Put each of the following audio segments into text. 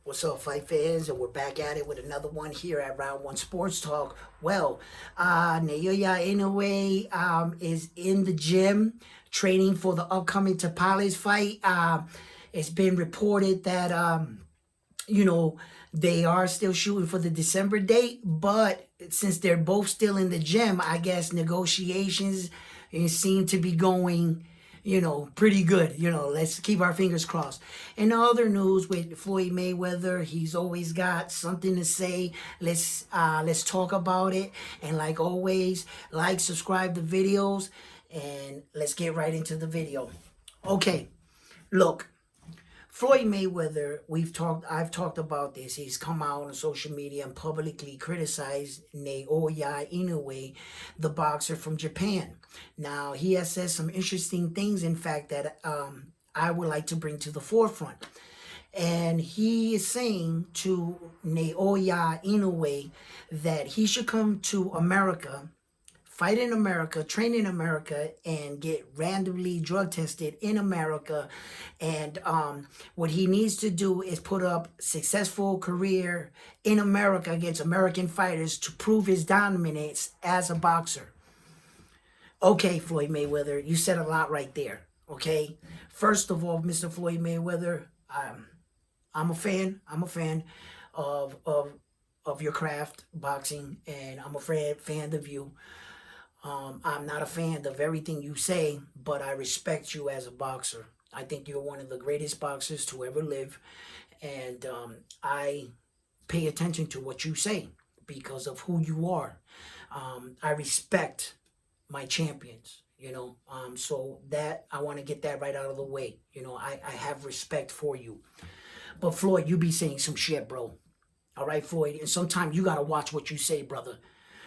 What's up, fight fans? And we're back at it with another one here at Round One Sports Talk. Well, Noaya is in the gym training for the upcoming Tapales fight. It's been reported that they are still shooting for the December date, but since they're both still in the gym, I guess negotiations seem to be going pretty good. Let's keep our fingers crossed. In other news with Floyd Mayweather, he's always got something to say. Let's talk about it. And like always, subscribe to videos, and let's get right into the video. Okay, look. Floyd Mayweather, I've talked about this. He's come out on social media and publicly criticized Naoya Inoue, the boxer from Japan. Now, he has said some interesting things, in fact, that I would like to bring to the forefront. And he is saying to Naoya Inoue that he should come to America, fight in America, train in America, and get randomly drug tested in America. And what he needs to do is put up successful career in America against American fighters to prove his dominance as a boxer. Okay, Floyd Mayweather, you said a lot right there, okay? First of all, Mr. Floyd Mayweather, I'm a fan. I'm a fan of your craft, boxing, and I'm a fan of you. I'm not a fan of everything you say, but I respect you as a boxer. I think you're one of the greatest boxers to ever live, and I pay attention to what you say because of who you are. I respect my champions, so that I want to get that right out of the way. I have respect for you. But Floyd, you be saying some shit, bro. All right, Floyd, and sometimes you got to watch what you say, brother.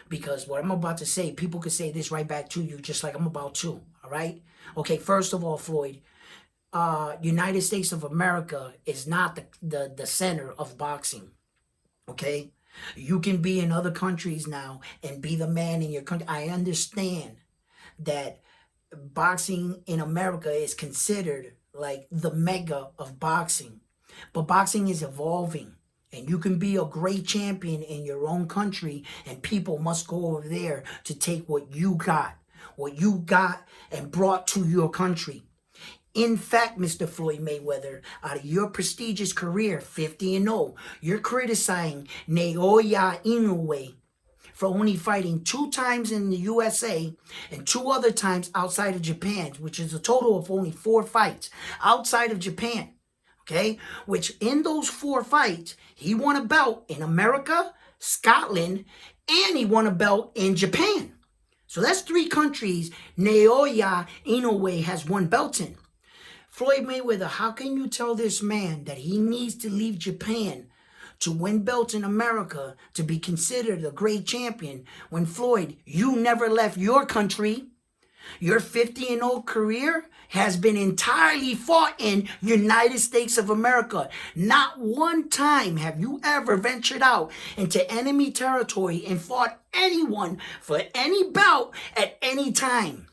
Because what I'm about to say, people could say this right back to you, just like I'm about to, all right? Okay, first of all, Floyd, United States of America is not the center of boxing, okay? You can be in other countries now and be the man in your country. I understand that boxing in America is considered like the mega of boxing, but boxing is evolving. And you can be a great champion in your own country, and people must go over there to take what you got and brought to your country. In fact, Mr. Floyd Mayweather, out of your prestigious career, 50-0, you're criticizing Naoya Inoue for only fighting 2 times in the USA and 2 other times outside of Japan, which is a total of only 4 fights outside of Japan. Okay, which in those 4 fights, he won a belt in America, Scotland, and he won a belt in Japan. So that's 3 countries Naoya Inoue has won belts in. Floyd Mayweather, how can you tell this man that he needs to leave Japan to win belts in America to be considered a great champion when, Floyd, you never left your country? Your 50-0 career has been entirely fought in United States of America. Not one time have you ever ventured out into enemy territory and fought anyone for any bout at any time.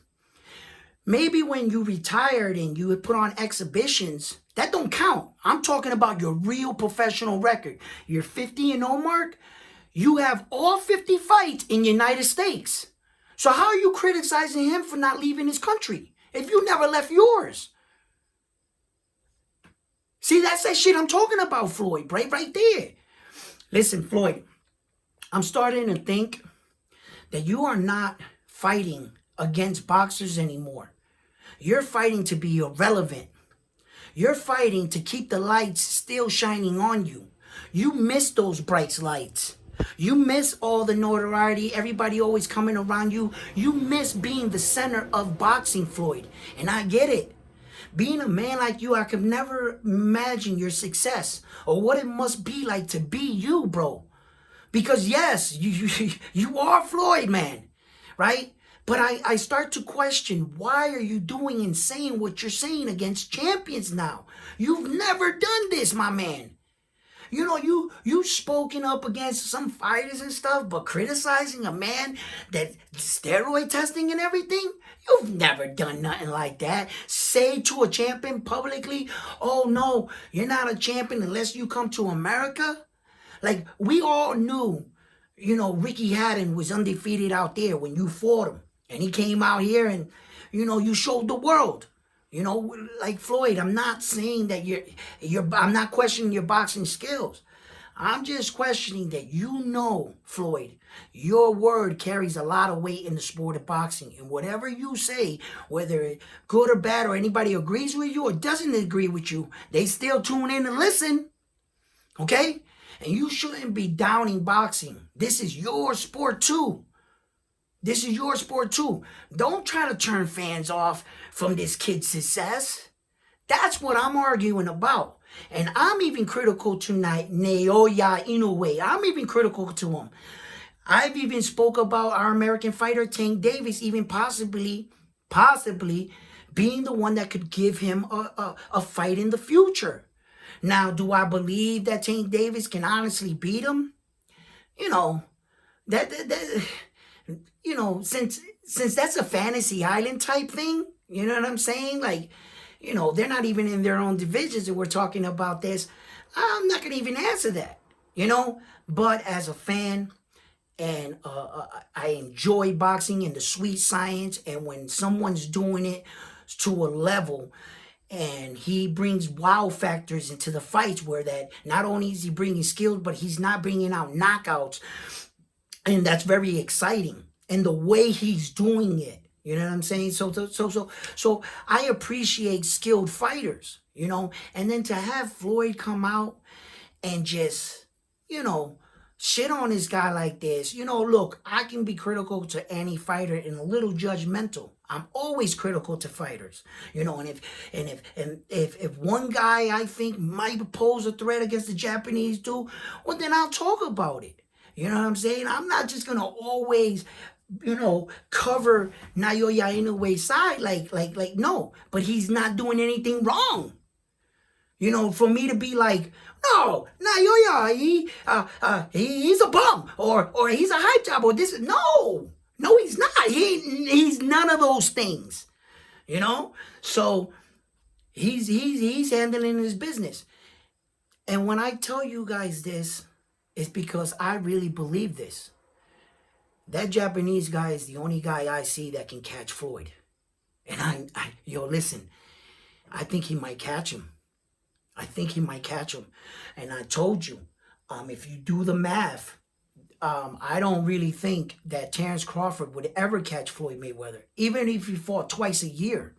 Maybe when you retired and you would put on exhibitions, that don't count. I'm talking about your real professional record. Your 50-0 mark, you have all 50 fights in United States. So how are you criticizing him for not leaving his country if you never left yours? See, that's that shit I'm talking about, Floyd, right there. Listen, Floyd, I'm starting to think that you are not fighting against boxers anymore. You're fighting to be irrelevant. You're fighting to keep the lights still shining on you. You miss those bright lights. You miss all the notoriety, everybody always coming around you. You miss being the center of boxing, Floyd. And I get it. Being a man like you, I could never imagine your success or what it must be like to be you, bro. Because yes, you are Floyd, man, right? But I start to question, why are you doing and saying what you're saying against champions now? You've never done this, my man. You spoken up against some fighters and stuff, but criticizing a man that steroid testing and everything, you've never done nothing like that. Say to a champion publicly, oh no, you're not a champion unless you come to America. Like, we all knew, Ricky Hatton was undefeated out there when you fought him. And he came out here and, you showed the world. Like Floyd, I'm not saying that I'm not questioning your boxing skills. I'm just questioning that Floyd, your word carries a lot of weight in the sport of boxing. And whatever you say, whether it's good or bad or anybody agrees with you or doesn't agree with you, they still tune in and listen. Okay? And you shouldn't be downing boxing. This is your sport too. This is your sport too. Don't try to turn fans off from this kid's success. That's what I'm arguing about. And I'm even critical to Noaya Inoue. I'm even critical to him. I've even spoke about our American fighter, Tank Davis, even possibly being the one that could give him a fight in the future. Now, do I believe that Tank Davis can honestly beat him? Since that's a fantasy island type thing, you know what I'm saying? Like, they're not even in their own divisions and we're talking about this. I'm not going to even answer that, But as a fan, and I enjoy boxing and the sweet science, and when someone's doing it to a level and he brings wow factors into the fights where that not only is he bringing skills, but he's not bringing out knockouts. And that's very exciting. And the way he's doing it, you know what I'm saying? So I appreciate skilled fighters, And then to have Floyd come out and just, shit on this guy like this. Look, I can be critical to any fighter and a little judgmental. I'm always critical to fighters, and if one guy I think might pose a threat against the Japanese dude, well, then I'll talk about it. You know what I'm saying? I'm not just gonna always, cover Noaya Inoue's side, like no, but he's not doing anything wrong. For me to be like, no, Noaya, he's a bum, or he's a hype job, or this. No, he's not. He's none of those things. So he's handling his business. And when I tell you guys this, it's because I really believe this. That Japanese guy is the only guy I see that can catch Floyd. And listen, I think he might catch him. And I told you, if you do the math, I don't really think that Terrence Crawford would ever catch Floyd Mayweather, even if he fought twice a year.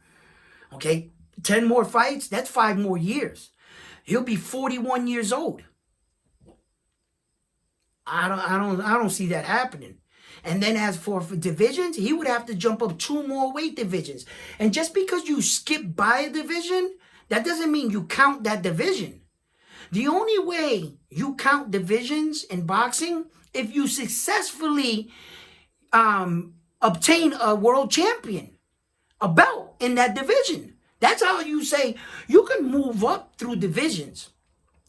Okay, 10 more fights, that's 5 more years. He'll be 41 years old. I don't see that happening. And then as for divisions, he would have to jump up 2 more weight divisions. And just because you skip by a division, that doesn't mean you count that division. The only way you count divisions in boxing, if you successfully obtain a world champion, a belt in that division. That's how you say you can move up through divisions.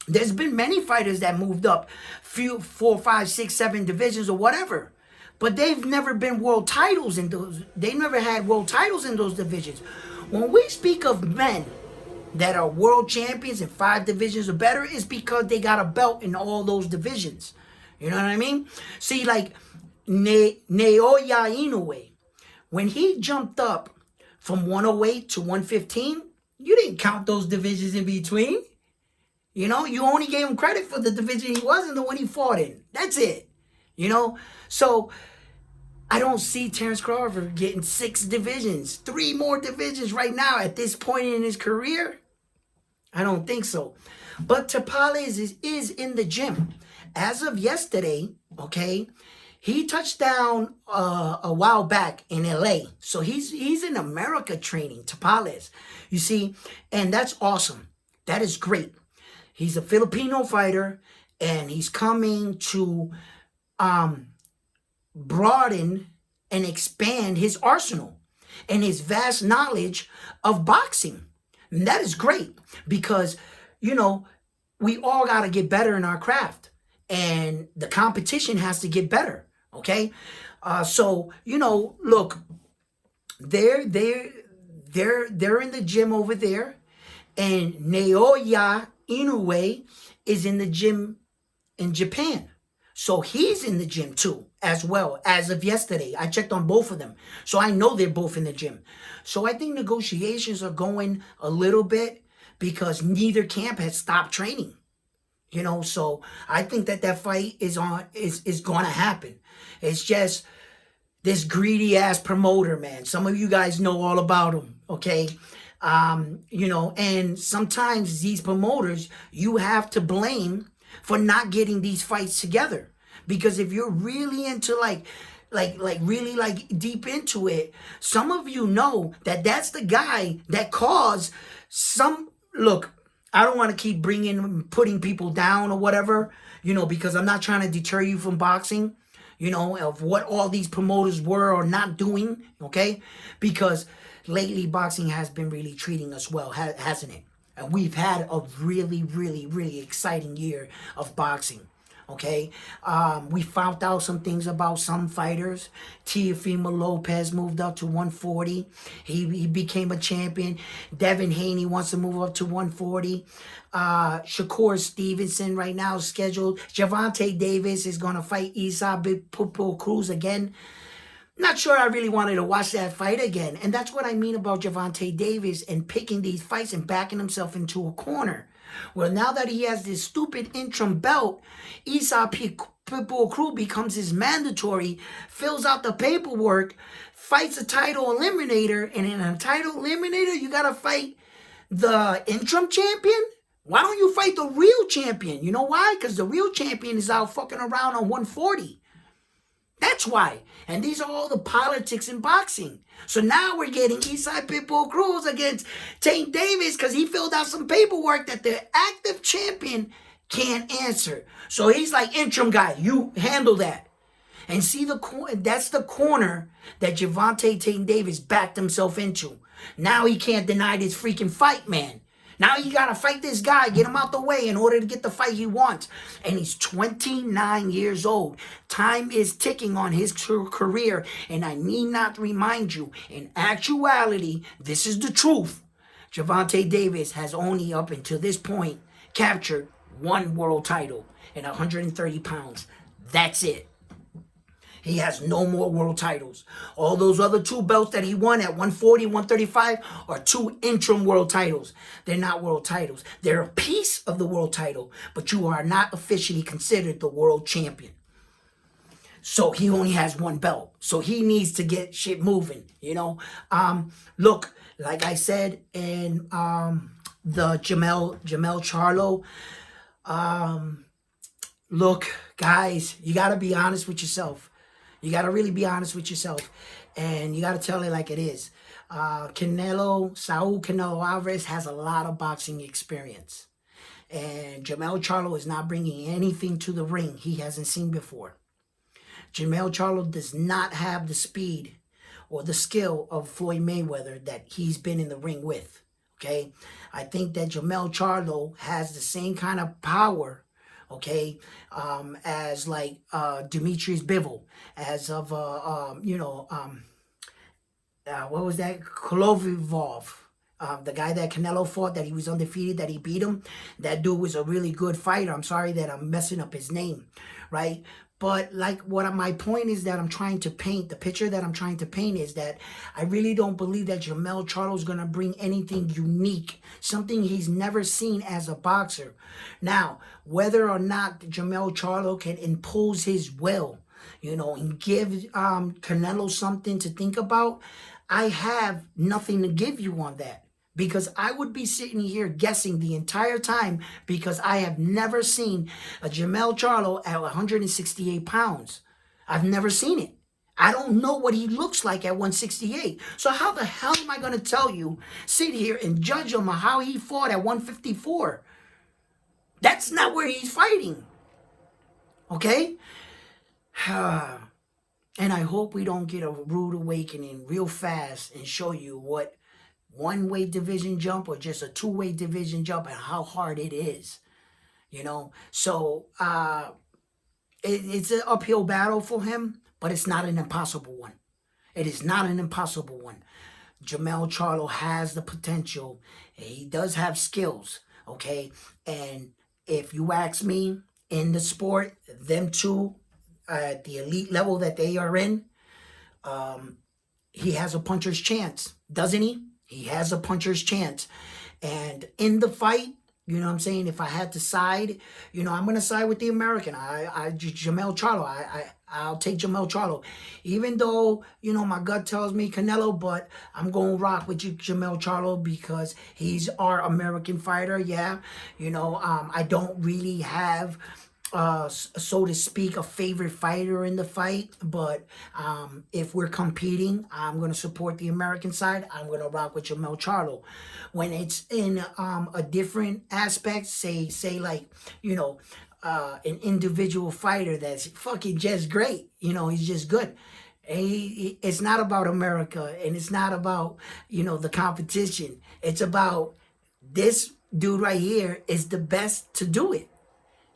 There's been many fighters that moved up 4, 5, 6, 7 divisions or whatever. But they've never been world titles in those. They never had world titles in those divisions. When we speak of men that are world champions in 5 divisions or better, it's because they got a belt in all those divisions. You know what I mean? See, like Noaya Inoue, when he jumped up from 108 to 115, you didn't count those divisions in between. You only gave him credit for the division he was in, the one he fought in. That's it. So I don't see Terrence Crawford getting 6 divisions, 3 more divisions right now at this point in his career. I don't think so. But Tapales is in the gym. As of yesterday, okay, he touched down a while back in LA. So he's in America training, Tapales. You see, and that's awesome. That is great. He's a Filipino fighter, and he's coming to broaden and expand his arsenal and his vast knowledge of boxing. And that is great because, we all got to get better in our craft, and the competition has to get better. Okay, so look, they're they're they're in the gym over there, and Naoya Inoue is in the gym in Japan. So he's in the gym too, as well, as of yesterday. I checked on both of them. So I know they're both in the gym. So I think negotiations are going a little bit because neither camp has stopped training. So I think that fight is going to happen. It's just this greedy ass promoter, man. Some of you guys know all about him, okay? And sometimes these promoters you have to blame for not getting these fights together. Because if you're really into really deep into it, some of you know that that's the guy that caused some. Look, I don't want to keep putting people down or whatever, because I'm not trying to deter you from boxing, of what all these promoters were or not doing, okay? Because lately boxing has been really treating us well, hasn't it? And we've had a really, really, really exciting year of boxing. Okay, we found out some things about some fighters. Teofimo Lopez moved up to 140. He became a champion. Devin Haney wants to move up to 140. Shakur Stevenson right now is scheduled. Gervonta Davis is going to fight Isa Pitbull Cruz again. Not sure I really wanted to watch that fight again. And that's what I mean about Gervonta Davis and picking these fights and backing himself into a corner. Well, now that he has this stupid interim belt, Isa Pitbull Cruz becomes his mandatory, fills out the paperwork, fights a title eliminator, and in a title eliminator, you got to fight the interim champion? Why don't you fight the real champion? You know why? Because the real champion is out fucking around on 140. That's why. And these are all the politics in boxing. So now we're getting Eastside Pitbull Cruz against Tank Davis because he filled out some paperwork that the active champion can't answer. So he's like, interim guy, you handle that. And see, that's the corner that Gervonta Tank Davis backed himself into. Now he can't deny this freaking fight, man. Now you got to fight this guy, get him out the way in order to get the fight he wants. And he's 29 years old. Time is ticking on his career. And I need not remind you, in actuality, this is the truth. Gervonta Davis has only up until this point captured one world title at 130 pounds. That's it. He has no more world titles. All those other two belts that he won at 140, 135 are two interim world titles. They're not world titles. They're a piece of the world title, but you are not officially considered the world champion. So he only has one belt. So he needs to get shit moving, Look, like I said in the Jamel Charlo, look, guys, you got to be honest with yourself. You got to really be honest with yourself. And you got to tell it like it is. Saul Canelo Alvarez has a lot of boxing experience. And Jamel Charlo is not bringing anything to the ring he hasn't seen before. Jamel Charlo does not have the speed or the skill of Floyd Mayweather that he's been in the ring with. Okay? I think that Jamel Charlo has the same kind of power, okay, as like Demetrius Bivol, as of what was that? Kolovivov, the guy that Canelo fought, that he was undefeated, that he beat him. That dude was a really good fighter. I'm sorry that I'm messing up his name, right? But like my point is that I'm trying to paint, the picture that I'm trying to paint is that I really don't believe that Jamel Charlo is going to bring anything unique, something he's never seen as a boxer. Now, whether or not Jamel Charlo can impose his will, and give Canelo something to think about, I have nothing to give you on that. Because I would be sitting here guessing the entire time because I have never seen a Jamel Charlo at 168 pounds. I've never seen it. I don't know what he looks like at 168. So how the hell am I going to tell you, sit here and judge him on how he fought at 154? That's not where he's fighting. Okay? And I hope we don't get a rude awakening real fast and show you what one-way division jump or just a two-way division jump and how hard it is. you know. So it's an uphill battle for him, but it's not an impossible one. It is not an impossible one. Jermell Charlo has the potential. He does have skills, okay? And if you ask me, in the sport, them two, at the elite level that they are in, he has a puncher's chance, doesn't he? He has a puncher's chance. And in the fight, you know what I'm saying? If I had to side, you know, I'm gonna side with the American. Jermell Charlo. I'll take Jermell Charlo, even though you know my gut tells me Canelo, but I'm gonna rock with you, Jermell Charlo, because he's our American fighter. Yeah, you know, I don't really have so to speak, a favorite fighter in the fight. But if we're competing, I'm going to support the American side. I'm going to rock with Jermell Charlo. When it's in a different aspect, say like, you know, an individual fighter that's fucking just great. You know, he's just good. It's not about America, and it's not about, you know, the competition. It's about this dude right here is the best to do it,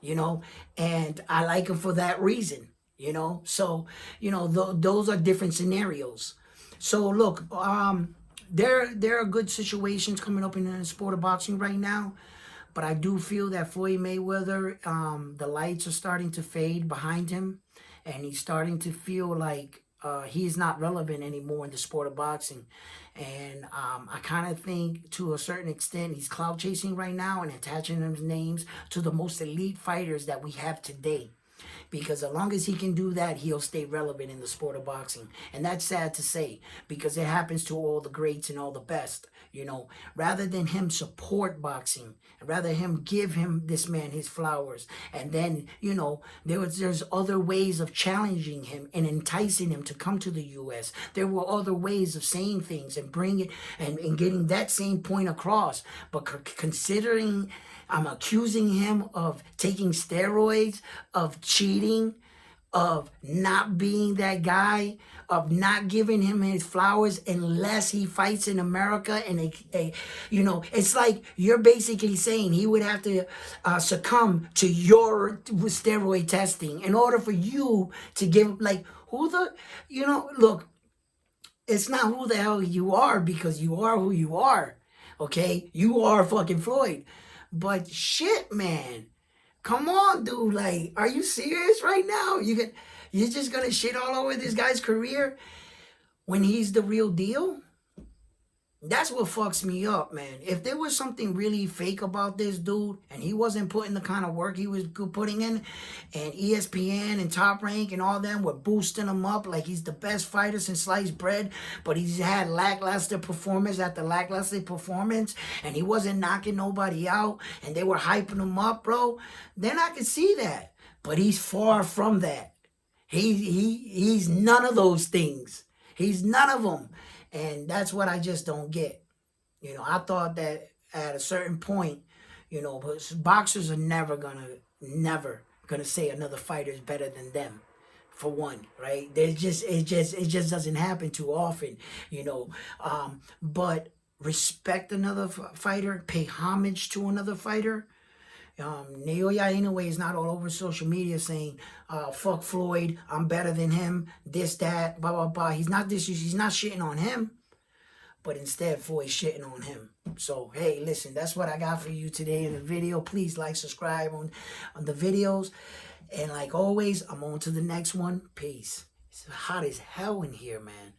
you know, and I like him for that reason, you know. So, you know, those are different scenarios. So look, there are good situations coming up in the sport of boxing right now, but I do feel that Floyd Mayweather, the lights are starting to fade behind him, and he's starting to feel like he's not relevant anymore in the sport of boxing. And I kind of think to a certain extent he's clout chasing right now and attaching his names to the most elite fighters that we have today. Because as long as he can do that, he'll stay relevant in the sport of boxing. And that's sad to say, because it happens to all the greats and all the best, you know. Rather than him support boxing, rather him give him this man his flowers, and then, you know, there's other ways of challenging him and enticing him to come to the U.S. There were other ways of saying things and bring it and getting that same point across. But considering I'm accusing him of taking steroids, of cheating, of not being that guy, of not giving him his flowers unless he fights in America. And you know, it's like you're basically saying he would have to succumb to your steroid testing in order for you to give, like, who the, you know, look, it's not who the hell you are, because you are who you are. Okay, you are fucking Floyd. But shit, man, come on, dude. Like, are you serious right now? You're just gonna shit all over this guy's career when he's the real deal? That's what fucks me up, man. If there was something really fake about this dude and he wasn't putting the kind of work he was putting in, and ESPN and Top Rank and all them were boosting him up like he's the best fighter since sliced bread, but he's had lackluster performance after lackluster performance, and he wasn't knocking nobody out, and they were hyping him up, bro, then I could see that. But he's far from that. He's none of those things. He's none of them. And that's what I just don't get. You know, I thought that at a certain point, you know, but boxers are never gonna say another fighter is better than them. For one, right? It just doesn't happen too often, you know. But respect another fighter, pay homage to another fighter. Noaya anyway is not all over social media saying, fuck Floyd, I'm better than him, this, that, blah, blah, blah. He's not shitting on him, but instead Floyd's shitting on him. So, hey, listen, that's what I got for you today in the video. Please like, subscribe on the videos. And like always, I'm on to the next one. Peace. It's hot as hell in here, man.